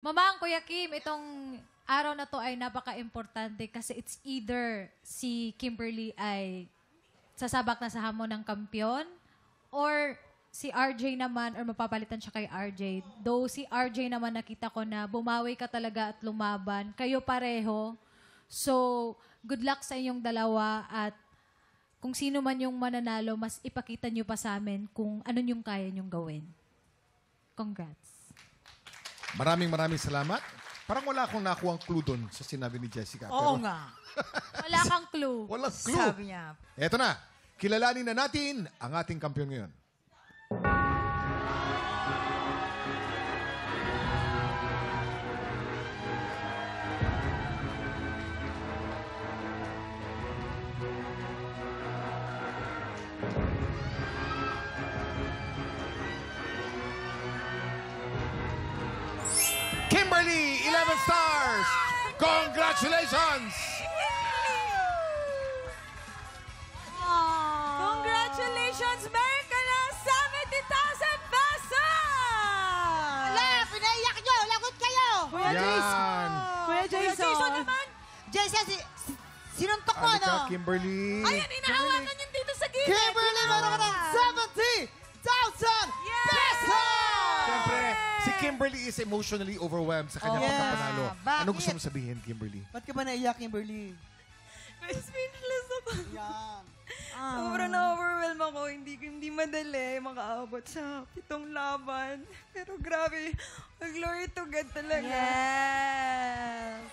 Mamang Kuya Kim, itong araw na to ay napaka-importante kasi it's either si Kimberly ay sasabak na sa hamon ng kampiyon or si RJ naman or mapapalitan siya kay RJ. Though si RJ naman nakita ko na bumawi ka talaga at lumaban. Kayo pareho. So, good luck sa inyong dalawa at kung sino man yung mananalo, mas ipakita nyo pa sa amin kung ano yung kaya nyong gawin. Congrats. Maraming salamat. Parang wala akong nakuha ang clue doon sa sinabi ni Jessica. Oo Pero nga. Wala kang clue. walang clue. Sabi niya. Eto na. Kilalanin na natin ang ating kampiyon ngayon. Kimberly, 11 stars! Congratulations! Congratulations! Meron ka na 70,000 pesos! Wala! Pinaiyak nyo! Lagot kayo! Kuya Jason! Kuya Jason naman! Jason, sinuntok mo, Ano no? ka, Kimberly? Ayan, inaawakan yung dito sa gilid! Kimberly, meron ka na 70,000 pesos! Siyempre, si Kimberly is emotionally overwhelmed sa kanyang Oh, yeah. pagkapanalo. Bakit? Ano gusto mo sabihin, Kimberly? Ba't ka ba naiyak, Kimberly? Speechless ako. Yan. Sobrang na-overwhelm ako. Hindi madali makaabot sa 7 laban. Pero grabe, glory to God talaga. Yes!